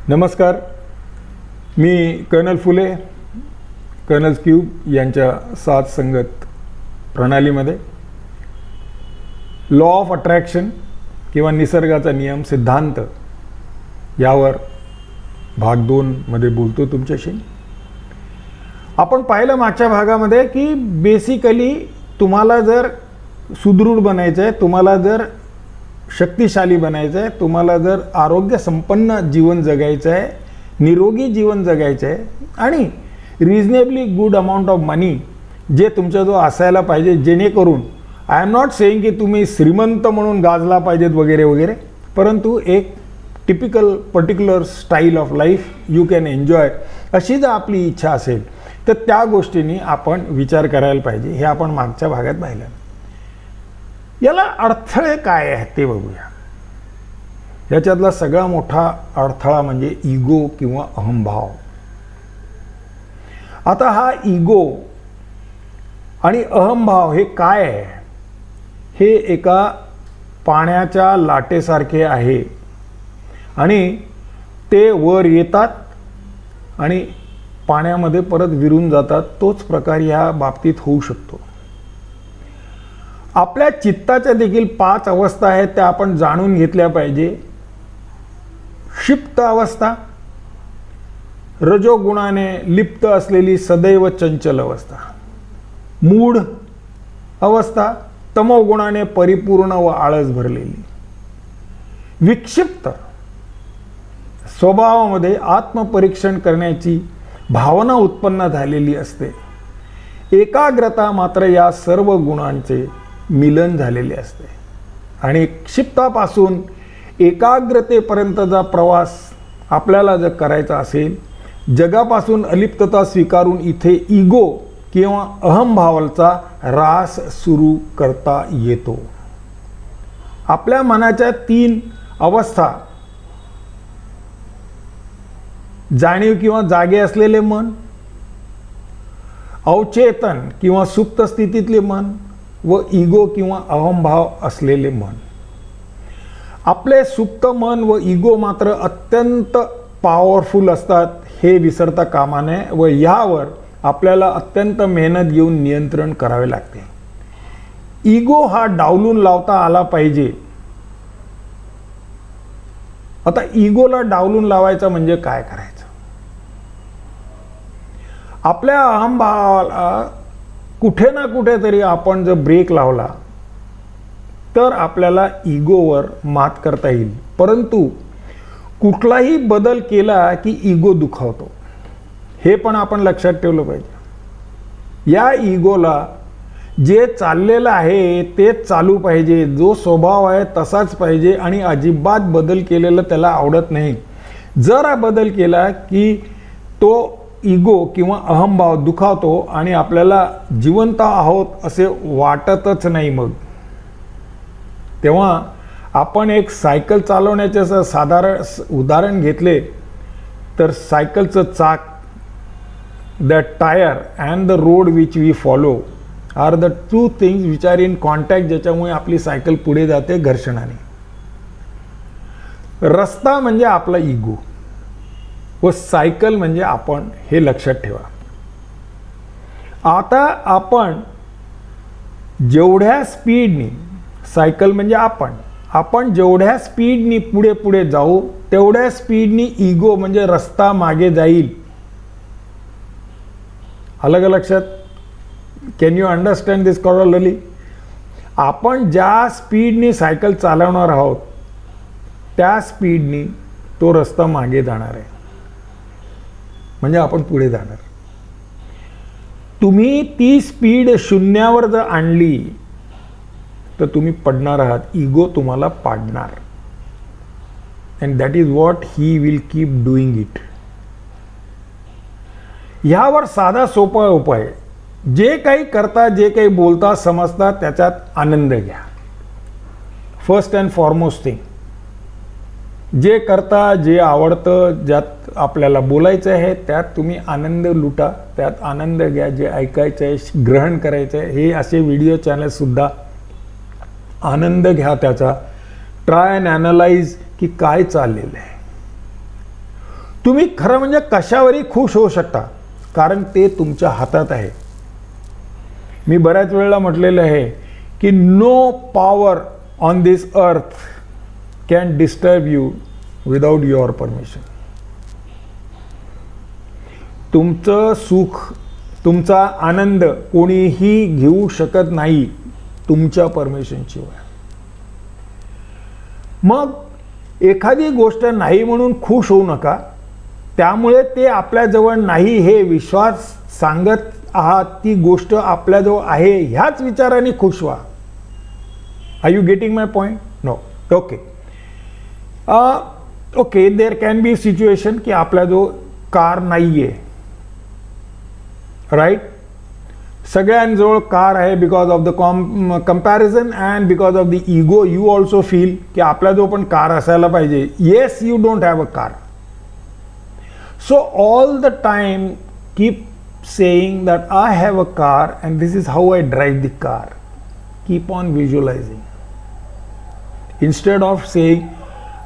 नमस्कार, मी कर्नल फुले, colonel cube यांच्या साथ संगत प्रणालीमध्ये लॉ ऑफ अट्रॅक्शन किंवा निसर्गाचा नियम सिद्धांत यावर भाग 2 मध्ये बोलतो तुमच्याशी. आपण पाहिलं मागच्या भागामध्ये की बेसिकली तुम्हाला जर सुदृढ बनायचं आहे, तुम्हाला जर शक्तिशाली बनायचं आहे, तुम्हाला जर आरोग्य संपन्न जीवन जगायचं आहे, निरोगी जीवन जगायचं आहे आणि रिजनेबली गुड अमाऊंट ऑफ मनी जे तुमच्याजवळ असायला पाहिजे, जेणेकरून आय एम नॉट सेईंग की तुम्ही श्रीमंत म्हणून गाजला पाहिजेत वगैरे वगैरे, परंतु एक typical particular style of life you can enjoy अशी जर आपली इच्छा असेल तर त्या गोष्टींनी आपण विचार करायला पाहिजे. हे आपण मागच्या भागात पाहिलं. याला अडथळे काय आहेत ते बघूया. याच्यातला सगळा मोठा अडथळा म्हणजे इगो किंवा अहंभाव. आता हा इगो आणि अहंभाव हे काय आहे? हे एका पाण्याच्या लाटेसारखे आहे आणि ते वर येतात आणि पाण्यामध्ये परत विरून जातात. तोच प्रकार या बाबतीत होऊ शकतो. आपल्या चित्ताच्या देखील 5 अवस्था आहेत, त्या आपण जाणून घेतल्या पाहिजे. क्षिप्त अवस्था, रजोगुणाने लिप्त असलेली सदैव चंचल अवस्था, मूढ अवस्था, तमोगुणाने परिपूर्ण व आळस भरलेली, विक्षिप्त स्वभावामध्ये आत्मपरीक्षण करण्याची भावना उत्पन्न झालेली असते. एकाग्रता मात्र या सर्व गुणांचे मिलन झालेले असते. आणि क्षिप्तापासून एकाग्रतेपर्यंतचा प्रवास आपल्याला जर करायचा असेल, जगापासून अलिप्तता स्वीकारून इथे इगो किंवा अहंभावाचा ऱ्हास सुरू करता येतो. आपल्या मनाच्या 3 अवस्था, जाणीव किंवा जागे असलेले मन, अवचेतन किंवा सुप्त स्थितीतले मन व इगो किंवा अहंभाव असलेले मन. आपले सुप्त मन व इगो मात्र अत्यंत पॉवरफुल असतात, हे विसरता कामा नये व यावर आपल्याला अत्यंत मेहनत घेऊन नियंत्रण करावे लागते. इगो हा डावलून लावता आला पाहिजे. आता इगोला डावलून लावायचं म्हणजे काय करायचं? आपल्या अहंभावाला कुठे ना कुठेतरी आपण जर ब्रेक लावला तर आपल्याला इगोवर मात करता येईल. परंतु कुठलाही बदल केला की इगो दुखावतो, हे पण आपण लक्षात ठेवलं पाहिजे. या इगोला जे चाललेलं आहे तेच चालू पाहिजे, जो स्वभाव आहे तसाच पाहिजे आणि अजिबात बदल केलेला त्याला आवडत नाही. जर हा बदल केला की तो इगो किंवा अहंभाव दुखावतो आणि आपल्याला जिवंत आहोत असे वाटतच नाही. मग तेव्हा आपण एक सायकल चालवण्याचे साधारण उदाहरण घेतले तर सायकलचं चाक, the tyre and the road which we follow are the 2 things which are in contact, ज्याच्यामुळे आपली सायकल पुढे जाते घर्षणाने. रस्ता म्हणजे आपला इगो व सायकल म्हणजे आपण, हे लक्षात ठेवा. आता आपण जेवढ्या स्पीडनी, सायकल म्हणजे आपण जेवढ्या स्पीडनी पुढे पुढे जाऊ तेवढ्या स्पीडनी इगो म्हणजे रस्ता मागे जाईल. अलग लक्षात? कॅन यू अंडरस्टँड दिस कॉरलली? आपण ज्या स्पीडनी सायकल चालवणार आहोत त्या स्पीडनी तो रस्ता मागे जाणार आहे, म्हणजे आपण पुढे जाणार. तुम्ही ती स्पीड 0वर जर आणली तर तुम्ही पडणार आहात. इगो तुम्हाला पाडणार. And that is what he will keep doing it. ह्यावर साधा सोपा उपाय, जे काही करता, जे काही बोलता, समजता त्याच्यात आनंद घ्या. फर्स्ट अँड फॉरमोस्ट थिंग, जे करता, जे आवडतं, ज्यात आपल्याला बोलायचं आहे त्यात तुम्ही आनंद लुटा, त्यात आनंद घ्या. जे ऐकायचं आहे, ग्रहण करायचं आहे, हे असे व्हिडिओ चॅनलसुद्धा आनंद घ्या त्याचा. ट्राय अँड ॲनालाइज की काय चाललेलं आहे. तुम्ही खरं म्हणजे कशावरही खुश होऊ शकता, कारण ते तुमच्या हातात आहे. मी बऱ्याच वेळेला म्हटलेलं आहे की no power on this earth can disturb you without your permission. तुमचं सुख, तुमचा आनंद कोणीही घेऊ शकत नाही तुमच्या परमिशनशिवाय. मग एखादी गोष्ट नाही म्हणून खुश होऊ नका. त्यामुळे ते आपल्याजवळ नाही हे विश्वास सांगत आहात, ती गोष्ट आपल्याजवळ आहे ह्याच विचाराने खुश व्हा. Are you getting my point? No. Okay okay, there can be situation की आपल्याजवळ कार नाही आहे, राईट. सगळ्यांजवळ कार आहे because of the comparison and because of the ego. You also feel की आपल्याजवळ पण कार असायला पाहिजे. Yes, you don't have a car. So all the time keep saying that I have a car and this is how I drive the car. Keep on visualizing. Instead of saying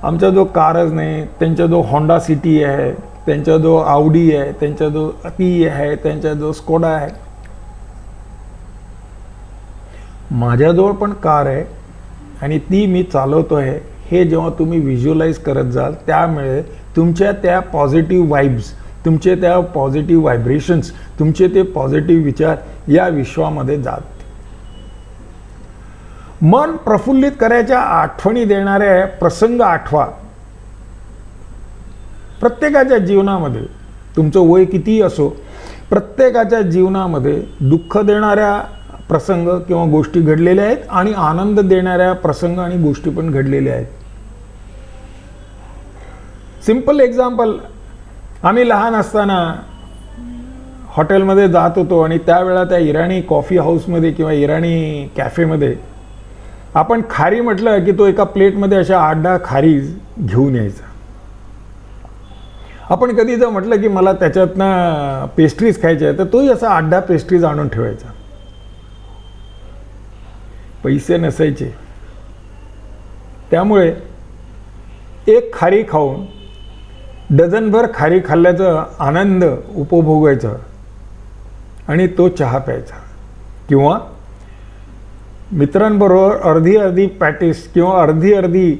आमचा जो कारच नाही, त्यांचा जो Honda city आहे, त्यांचा जो Audi आहे, त्यांचा जो ती आहे, त्यांचा जो स्कोडा आहे. माझ्याजवळ पण कार आहे आणि ती मी चालवतोय, हे जेव्हा तुम्ही व्हिज्युअलाइज करत जाल त्यामुळे तुमच्या त्या पॉझिटिव्ह वाइब्स, तुमचे त्या पॉझिटिव्ह व्हायब्रेशन्स, तुमचे ते पॉझिटिव्ह विचार या विश्वामध्ये जात. मन प्रफुल्लित करायच्या आठवणी देणारे प्रसंग आठवा. प्रत्येकाच्या जीवनामध्ये, तुमचं वय कितीही असो, प्रत्येकाच्या जीवनामध्ये दुःख देणाऱ्या प्रसंग किंवा गोष्टी घडलेल्या आहेत आणि आनंद देणाऱ्या प्रसंग आणि गोष्टी पण घडलेल्या आहेत. सिंपल एक्झाम्पल, आम्ही लहान असताना हॉटेलमध्ये जात होतो आणि त्यावेळेला त्या इराणी कॉफी हाऊसमध्ये किंवा इराणी कॅफेमध्ये आपण खारी म्हटलं की तो एका प्लेटमध्ये अशा 8-10 खारी घेऊन यायचा. आपण कधी जर म्हटलं की मला त्याच्यातनं पेस्ट्रीज खायच्या आहे तर तोही असा 8-10 पेस्ट्रीज आणून ठेवायचा. पैसे नसायचे, त्यामुळे एक खारी खाऊन डझनभर खारी खाल्ल्याचा आनंद उपभोगायचा आणि तो चहा प्यायचा. किंवा मित्रांबरोबर अर्धी पॅटिस किंवा अर्धी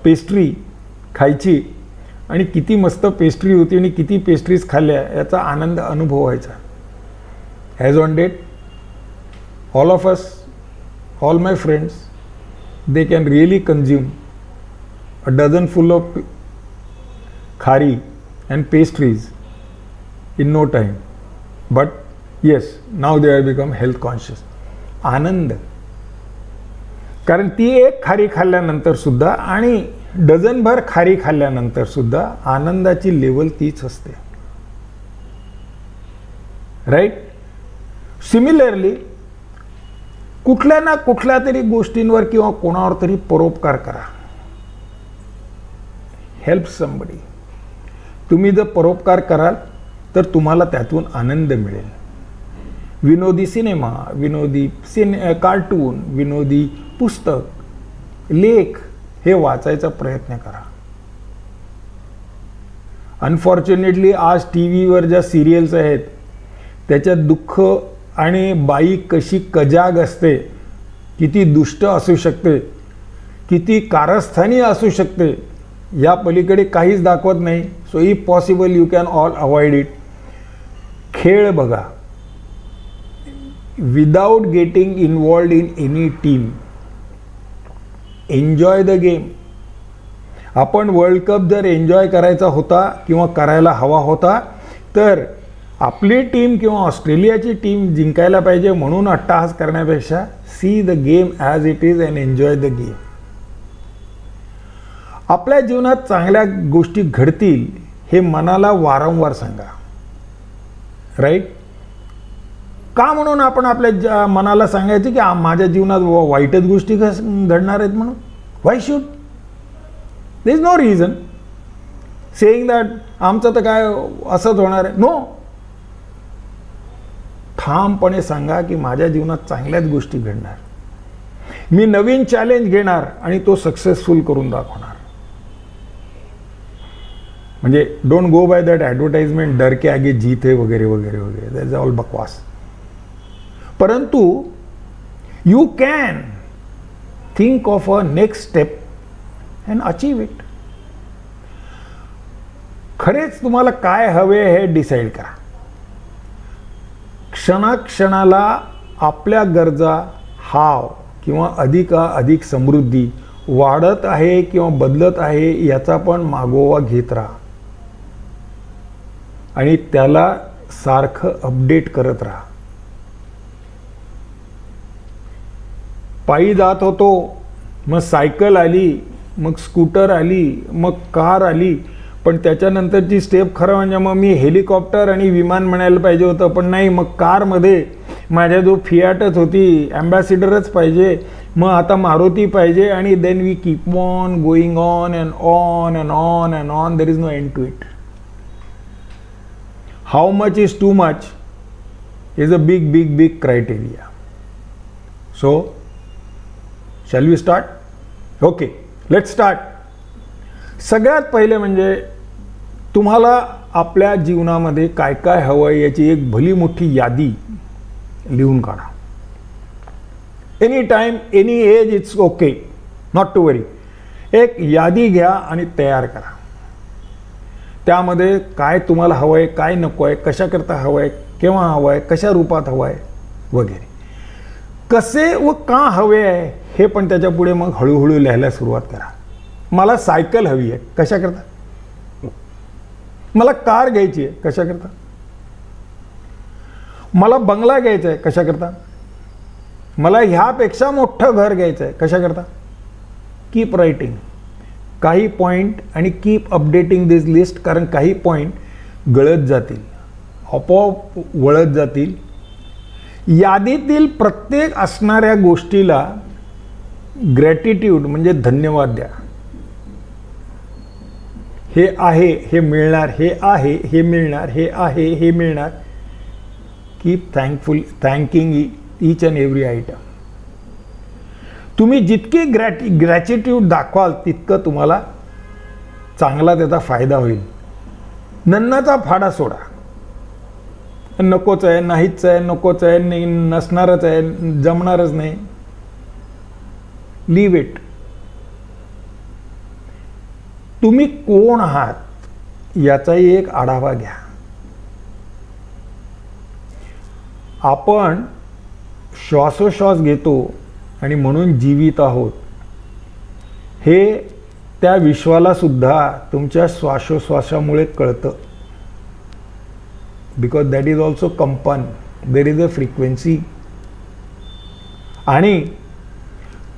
पेस्ट्री खायची आणि किती मस्त पेस्ट्री होती आणि किती पेस्ट्रीज खाल्ल्या याचा आनंद अनुभवायचा. As on date all of us, all my friends, they can really consume a dozen full of khari and pastries in no time, but yes, now they have become health conscious. आनंद, कारण ती एक खारी खाल्ल्यानंतर सुद्धा आणि डझनभर खारी खाल्ल्यानंतर सुद्धा आनंदाची लेवल तीच असते, राईट. सिमिलरली कुठल्या ना कुठल्या तरी गोष्टींवर किंवा कोणावर तरी परोपकार करा. Help somebody. तुम्ही जर परोपकार कराल तर तुम्हाला त्यातून आनंद मिळेल. विनोदी सिनेमा, विनोदी कार्टून, विनोदी पुस्तक, लेख हे वाचायचा प्रयत्न करा. अनफॉर्च्युनेटली आज टी व्हीवर ज्या सिरियल्स आहेत त्याच्यात दुःख आणि बाई कशी कजाग असते, किती दुष्ट असू शकते, किती कारस्थानी असू शकते, या पलीकडे काहीच दाखवत नाही. So if possible you can all avoid it. खेळ बघा without getting involved in any team. Enjoy the game. आपण वर्ल्ड कप जर एन्जॉय करायचा होता किंवा करायला हवा होता तर आपली टीम किंवा ऑस्ट्रेलियाची टीम जिंकायला पाहिजे म्हणून अट्टाहास करण्यापेक्षा see the game as it is and enjoy the game. आपल्या जीवनात चांगल्या गोष्टी घडतील हे मनाला वारंवार सांगा, राईट. का म्हणून आपण आपल्या मनाला सांगायचे की माझ्या जीवनात वाईटच गोष्टी घडणार आहेत म्हणून? Why should? There is no reason saying that आमचं तर काय असंच होणार आहे. नो. ठामपणे सांगा की माझ्या जीवनात चांगल्याच गोष्टी घडणार, मी नवीन चॅलेंज घेणार आणि तो सक्सेसफुल करून दाखवणार. म्हणजे don't go by that advertisement डर के आगे जीत है वगैरे वगैरे वगैरे, दॅट इज ऑल बकवास. परंतु you can think of a next step and achieve it. खरेच तुम्हाला काय हवे हे डिसाईड करा. क्षणाक्षणाला आपल्या गरजा हाव किंवा अधिक समृद्धी वाढत आहे किंवा बदलत आहे याचा पण मागोवा घेत राहा आणि त्याला सारखं अपडेट करत राहा. पायी जात होतो, मग सायकल आली, मग स्कूटर आली, मग कार आली, पण त्याच्यानंतरची स्टेप खरं म्हणजे मग मी हेलिकॉप्टर आणि विमान म्हणायला पाहिजे होतं, पण नाही, मग कारमध्ये माझ्या जो फियाटच होती, ॲम्बॅसिडरच पाहिजे, मग आता मारुती पाहिजे, आणि then we keep on going on and on and on and on. There is no end to it. How much is too much is a big big big criteria. So shall we start? Okay, let's start. सगळ्यात पहिले म्हणजे तुम्हाला आपल्या जीवनामध्ये काय काय हवं आहे याची एक भली मोठी यादी लिहून काढा. Any time, any age, it's okay, not to worry. एक यादी घ्या आणि तयार करा. त्यामध्ये काय तुम्हाला हवं आहे, काय नको आहे, कशाकरता हवं आहे, केव्हा हवं आहे, कशा रूपात हवं आहे वगैरे, कसे व का हवे आहे हे पण त्याच्या पुढे मग हळूहळू लिहायला सुरुवात करा. मला सायकल हवी आहे, कशाकरता? मला कार घ्यायची आहे, कशाकरता? मला बंगला घ्यायचा आहे, कशाकरता? मला ह्यापेक्षा मोठं घर घ्यायचं आहे, कशाकरता? कीप रायटिंग काही पॉईंट आणि कीप अपडेटिंग दिस लिस्ट. कारण काही पॉईंट गळत जातील, आपोआप वळत जातील. यादीतील प्रत्येक असणाऱ्या गोष्टीला ग्रॅटिट्यूड म्हणजे धन्यवाद द्या. हे आहे, हे मिळणार, हे आहे, हे मिळणार, हे आहे, हे मिळणार. Keep thanking each and every item. तुम्ही जितकी ग्रॅटिट्यूड दाखवाल तितकं तुम्हाला चांगला त्याचा फायदा होईल. नन्नाचा फाडा सोडा. नकोच आहे, नाहीच आहे, नकोच आहे, नसणारच आहे, जमणारच नाही. Leave it. तुम्ही कोण आहात याचाही एक आढावा घ्या. आपण श्वासोश्वास घेतो आणि म्हणून जीवित आहोत हे त्या विश्वाला सुद्धा तुमच्या श्वासोश्वासामुळे कळतं. बिकॉज दॅट इज ऑल्सो कंपन, देर इज अ फ्रिक्वेन्सी. आणि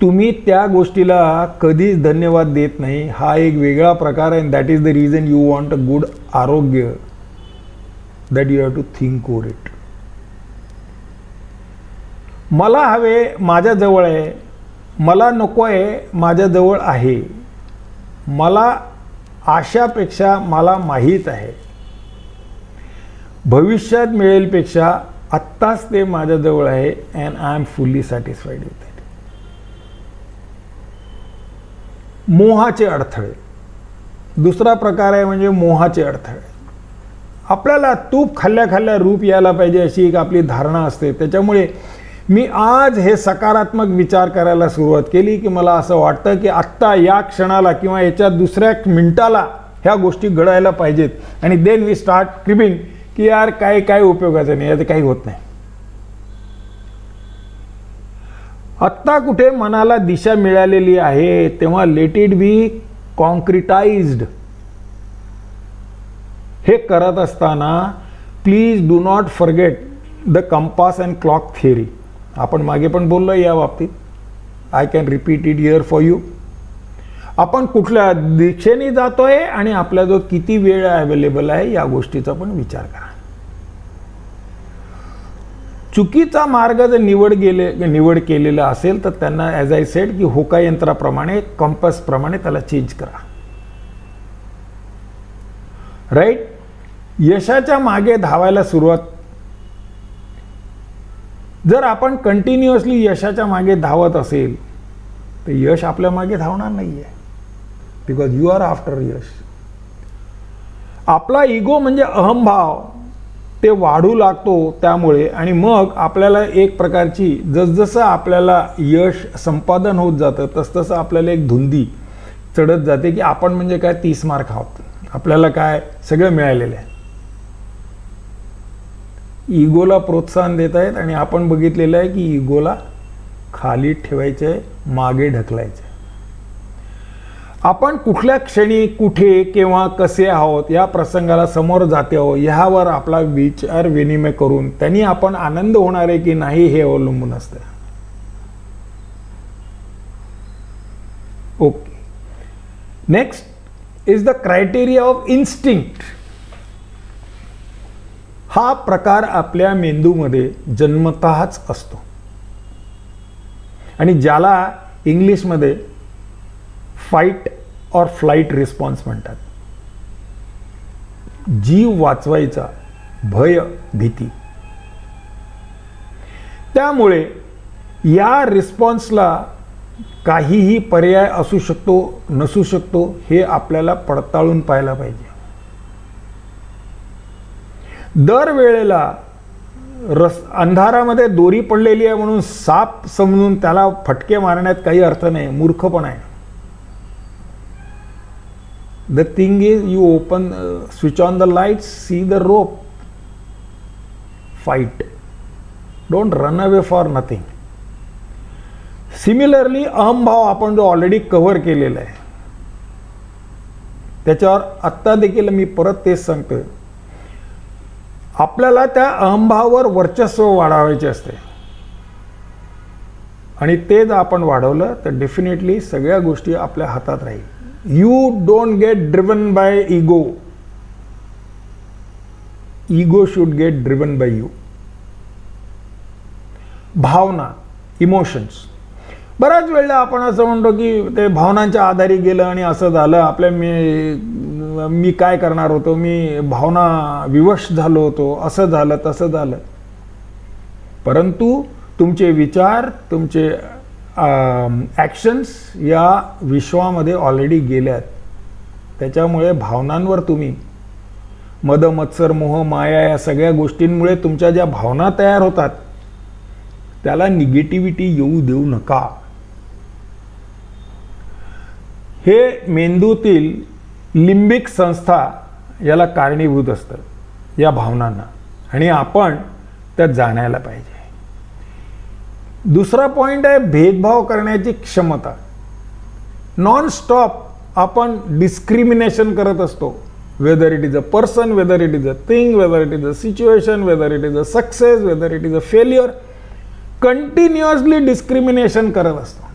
तुम्ही त्या गोष्टीला कधीच धन्यवाद देत नाही, हा एक वेगळा प्रकार आहे. That is the reason you want a good आरोग्य, that you have to think over it. मला हवे माझ्याजवळ आहे, मला नको आहे माझ्याजवळ आहे, मला आशापेक्षा मला माहीत आहे, भविष्यात मिळेलपेक्षा आत्ताच ते माझ्याजवळ आहे, and I am fully satisfied with it. मोहाचे अडथळे. दुसरा प्रकार आहे म्हणजे मोहाचे अडथळे. आपल्याला तूप खाल्ल्या खाल्ल्या रूप यायला पाहिजे अशी एक आपली धारणा असते. त्याच्यामुळे मी आज हे सकारात्मक विचार करायला सुरुवात केली की मला असं वाटतं की आत्ता या क्षणाला किंवा याच्या दुसऱ्या मिनिटाला ह्या गोष्टी घडायला पाहिजेत. आणि देन वी स्टार्ट क्रिबिंग की यार काय उपयोगाचं नाही, याचं काही होत नाही. आत्ता कुठे मनाला दिशा मिळालेली आहे तेव्हा लेट इट बी कॉन्क्रिटाइज्ड. हे करत असताना please do not forget the compass and clock theory. आपण मागे पण बोललो या बाबतीत. I can repeat it here for you. आपण कुठल्या दिशेने जातोय आणि आपला जो किती वेळ अवेलेबल आहे या गोष्टीचा पण विचार करा. चुकीचा मार्ग जर निवड केलेला असेल तर त्यांना ॲज आय सेड की होका यंत्राप्रमाणे कंपासप्रमाणे त्याला चेंज करा. राईट. यशाच्या मागे धावायला सुरुवात. जर आपण कंटिन्युअसली यशाच्या मागे धावत असेल तर यश आपल्या मागे धावणार नाही आहे. बिकॉज यू आर आफ्टर यश. आपला इगो म्हणजे अहंभाव ते वाढू लागतो त्यामुळे, आणि मग आपल्याला एक प्रकारची जसजसं आपल्याला यश संपादन होत जातं तसतसं आपल्याला एक धुंदी चढत जाते की आपण म्हणजे काय 30 मार्क आहोत, आपल्याला काय सगळं मिळालेलं आहे. इगोला प्रोत्साहन देत आहेत आणि आपण बघितलेलं आहे की इगोला खाली ठेवायचे, मागे ढकलायचे. आपण कुठल्या क्षणी कुठे केव्हा कसे आहोत या प्रसंगाला समोर जाते आहोत ह्यावर आपला विचार विनिमय करून त्यांनी आपण आनंद होणार आहे की नाही हे अवलंबून असतं. Okay, next is the criteria of instinct. हा प्रकार आपल्या मेंदूमध्ये जन्मतःच असतो आणि ज्याला इंग्लिशमध्ये फाईट और फ्लाईट रिस्पॉन्स म्हणतात. जीव वाचवायचा, भय, भीती. त्यामुळे या रिस्पॉन्सला काहीही पर्याय असू शकतो नसू शकतो हे आपल्याला पडताळून पाहायला पाहिजे. दरवेळेला अंधारामध्ये दोरी पडलेली आहे म्हणून साप समजून त्याला फटके मारण्यात काही अर्थ नाही, मूर्खपणा आहे. The thing is, you switch on the lights, see the rope, fight. Don't run away for nothing. Similarly, अहंभाव आपण जो ऑलरेडी कव्हर केलेला आहे त्याच्यावर आत्ता देखील मी परत तेच सांगतोय, आपल्याला त्या अहंभावावर वर्चस्व वाढवायचे असते आणि ते जर आपण वाढवलं तर डेफिनेटली सगळ्या गोष्टी आपल्या हातात राहील. You don't get driven by ego. Ego should get driven by you. भावना, इमोशन्स. बऱ्याच वेळेला आपण असं म्हणतो की ते भावनांच्या आधारे गेलं आणि असं झालं, आपल्या मी काय करणार होतो, मी भावना विवश झालो होतो, असं झालं तसं झालं. परंतु तुमचे विचार, तुमचे ॲक्शन्स या विश्वामध्ये ऑलरेडी गेल्यात. त्याच्यामुळे भावनांवर तुम्ही मद, मत्सर, मोह, माया या सगळ्या गोष्टींमुळे तुमच्या ज्या भावना तयार होतात त्याला निगेटिव्हिटी येऊ देऊ नका. हे मेंदूतील लिंबिक संस्था याला कारणीभूत असतं या भावनांना, आणि आपण त्यात जाणायला पाहिजे. दुसरा पॉइंट आहे भेदभाव करण्याची क्षमता. नॉन स्टॉप आपण डिस्क्रिमिनेशन करत असतो, whether it is a person, whether it is a thing, whether it is a situation, whether it is a success, whether it is a failure. Continuously discrimination करत असतो.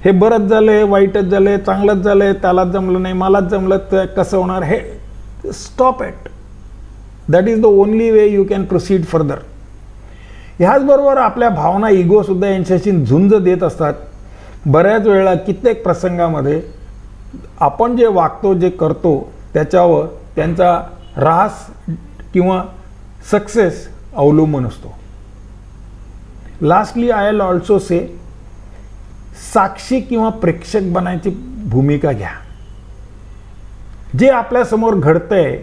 हे बरंच झालंय, वाईटच झालंय, चांगलंच झालंय, त्यालाच जमलं नाही, मलाच जमलं, तर कसं होणार. हे stop it. That is the only way you can proceed further. ह्याचबरोबर आपल्या भावना, इगोसुद्धा यांच्याशी झुंज देत असतात. बऱ्याच वेळा कित्येक प्रसंगामध्ये आपण जे वागतो, जे करतो त्याच्यावर त्यांचा ऱ्हास किंवा सक्सेस अवलंबून असतो. Lastly I will also say, साक्षी किंवा प्रेक्षक बनायची भूमिका घ्या. जे आपल्यासमोर घडतंय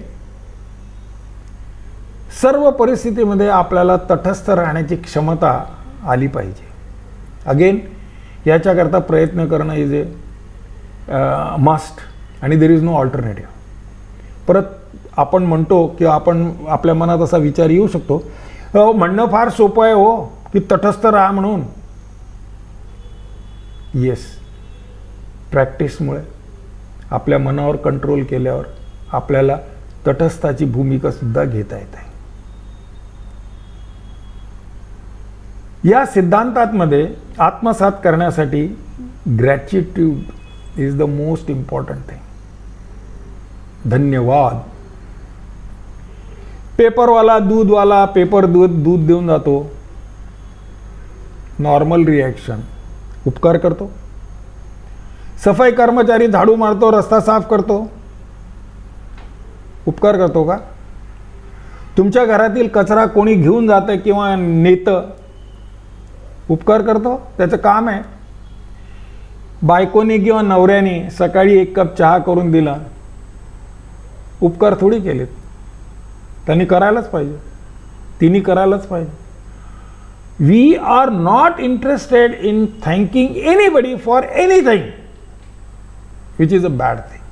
सर्व परिस्थितीमध्ये आपल्याला तटस्थ राहण्याची क्षमता आली पाहिजे. अगेन याच्याकरता प्रयत्न करणं इज ए मस्ट आणि देर इज नो ऑल्टरनेटिव्ह. परत आपण म्हणतो की आपण आपल्या मनात असा विचार येऊ शकतो, म्हणणं फार सोपं आहे हो की तटस्थ राहा म्हणून. येस, प्रॅक्टिसमुळे आपल्या मनावर कंट्रोल केल्यावर आपल्याला तटस्थाची भूमिका सुद्धा घेता येते. या सिद्धांतांमध्ये आत्मसात करण्यासाठी gratitude is the most important thing. धन्यवाद. पेपरवाला, दूधवाला पेपर दूध देऊन जातो, नॉर्मल रिॲक्शन. उपकार करतो. सफाई कर्मचारी झाडू मारतो, रस्ता साफ करतो, उपकार करतो का? तुमच्या घरातील कचरा कोणी घेऊन जातं किंवा नेतं, उपकार करतो? त्याचं काम आहे. बायकोने किंवा नवऱ्याने सकाळी 1 कप चहा करून दिला, उपकार थोडी केलेत. त्यांनी करायलाच पाहिजे, तिने करायलाच पाहिजे. We are not interested in thanking anybody for anything which is a bad thing.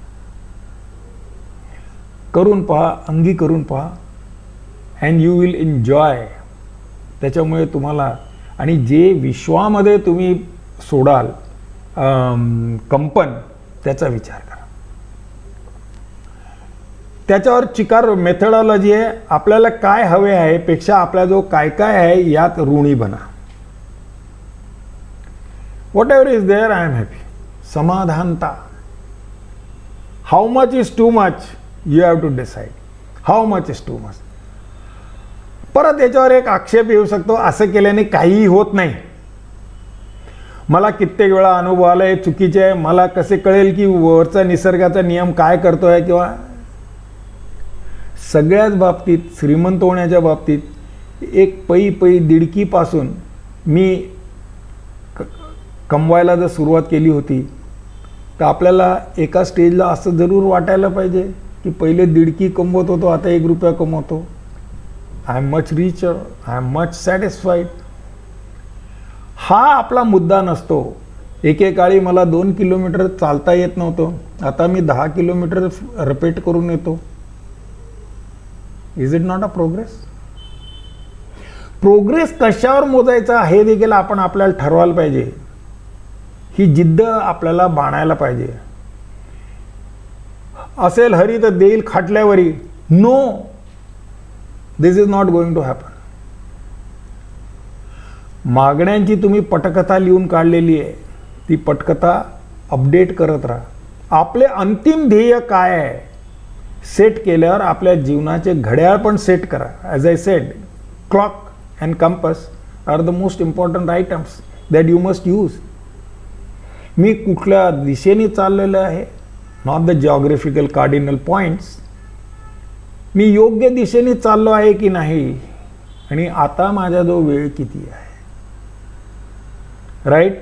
करून पहा, अंगी करून पहा, अँड यू विल एन्जॉय. त्याच्यामुळे तुम्हाला, आणि जे विश्वामध्ये तुम्ही सोडाल कंपन, त्याचा विचार करा. त्याच्यावर चिकार मेथडॉलॉजी आहे. आपल्याला काय हवे आहे पेक्षा आपल्या जो काय काय आहे यात ऋणी बना. Whatever is there I am happy. समाधानता. How much is too much, you have to decide how much is too much. परत याच्यावर एक आक्षेप येऊ शकतो, असं केल्याने काहीही होत नाही. मला कित्येक वेळा अनुभव आला हे चुकीचे आहे. मला कसे कळेल की वरचा निसर्गाचा नियम काय करतोय? किंवा सगळ्याच बाबतीत, श्रीमंत होण्याच्या बाबतीत एक पै दीडकीपासून मी कमवायला जर सुरुवात केली होती तर आपल्याला एका स्टेजला असं जरूर वाटायला पाहिजे की पहिले दीडकी कमवत होतो, आता 1 रुपया कमवतो. I am much richer, I am much satisfied. हा आपला मुद्दा नसतो. एकेकाळी मला 2 किलोमीटर चालता येत नव्हतं, आता मी 10 किलोमीटर रिपीट करून येतो. Is it not a progress? Progress कशावर मोजायचा हे देखील आपण आपल्याला ठरवायला पाहिजे. ही जिद्द आपल्याला बाणायला पाहिजे. असेल हरी तर देईल खाटल्यावरी. No, this is not going to happen. मागण्यांची तुम्ही पटकथा लिहून काढलेली आहे, ती पटकथा अपडेट करत राहा. आपले अंतिम ध्येय काय आहे सेट केल्यावर आपल्या जीवनाचे घड्याळ पण सेट करा. As I said, clock and compass are the most important items that you must use. मी कुठल्या दिशेने चाललेलं आहे, not the geographical cardinal points. मी योग्य दिशेने चाललो आहे की नाही, आणि आता माझा जो वेळ किती आहे. राईट?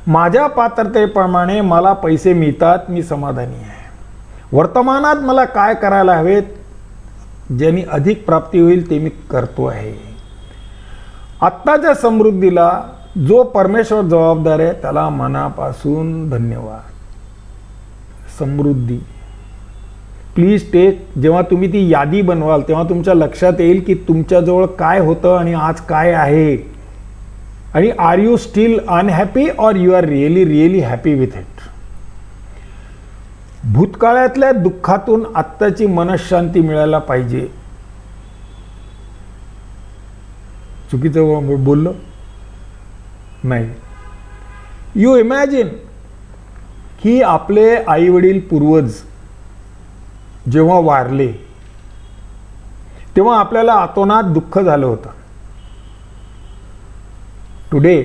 माझ्या पात्रतेप्रमाणे मला पैसे मिळतात, मी समाधानी आहे. वर्तमानात मला काय करायला हवेत, ज्यांनी अधिक प्राप्ती होईल ते मी करतो आहे. आत्ताच्या समृद्धीला जो परमेश्वर जबाबदार आहे त्याला मनापासून धन्यवाद. समृद्धी प्लीज टेक. जेव्हा तुम्ही ती यादी बनवाल तेव्हा तुमच्या लक्षात येईल की तुमच्याजवळ काय होतं आणि आज काय आहे. आणि are you still unhappy or you are really happy with it. भूतकाळातल्या दुःखातून आत्ताची मनशांती मिळायला पाहिजे. चुकीचं बोललो नाही. यू इमॅजिन की आपले आई वडील पूर्वज जेव्हा वारले तेव्हा आपल्याला अतोनात दुःख झालं होतं. टुडे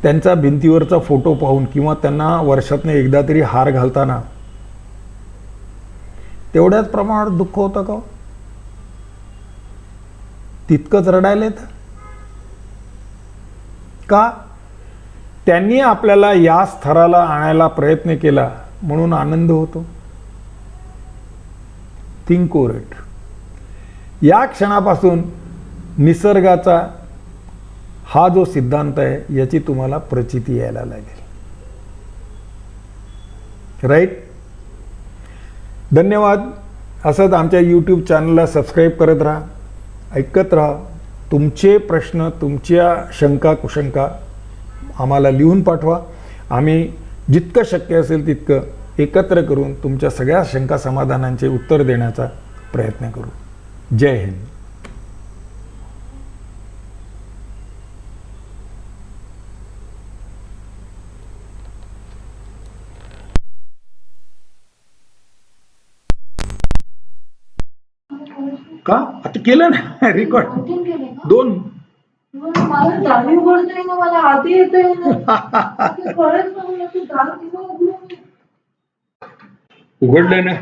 त्यांचा भिंतीवरचा फोटो पाहून किंवा त्यांना वर्षातनं एकदा तरी हार घालताना तेवढ्याच प्रमाणात दुःख होतं का? तितकंच रडायला येतं का? त्यांनी आपल्याला या स्तराला आणायला प्रयत्न केला म्हणून आनंद होतो. Think over it. या क्षणापासून निसर्गाचा हा जो सिद्धांत आहे याची तुम्हाला प्रचिती यायला लागेल. राईट? धन्यवाद. असंच आमच्या यूट्यूब चॅनलला सबस्क्राईब करत राहा, ऐकत राहा. तुमचे प्रश्न, तुमच्या शंका कुशंका आम्हाला लिहून पाठवा. आम्ही जितकं शक्य असेल तितकं एकत्र करून तुमच्या सगळ्या शंका समाधानांचे उत्तर देण्याचा प्रयत्न करू. जय हिंद. का आता केलं ना रेकॉर्ड 2. मला जाणीव पडते ना, मला आधी येते उघडलंय ना.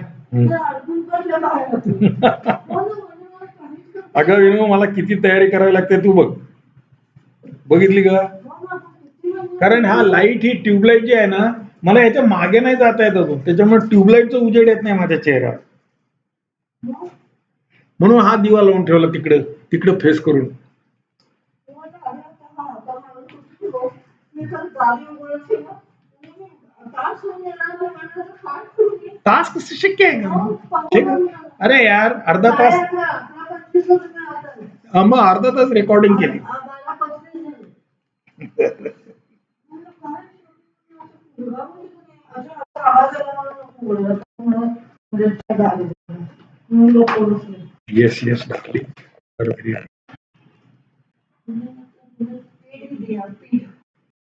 अगं विनू, मला किती तयारी करावी लागते तू बघ. बघितली का? कारण हा लाईट, ही ट्यूबलाईट जी आहे ना मला याच्या मागे नाही जाता येत अजून, त्याच्यामुळे ट्यूबलाईटचं उजेड येत नाही माझ्या चेहऱ्यावर. म्हणून हा दिवा लावून ठेवला तिकडे फेस करून. तास कसं शक्य आहे? अरे यार, अर्धा तास, मग अर्धा तास रेकॉर्डिंग केली. येस येस, बरोबर.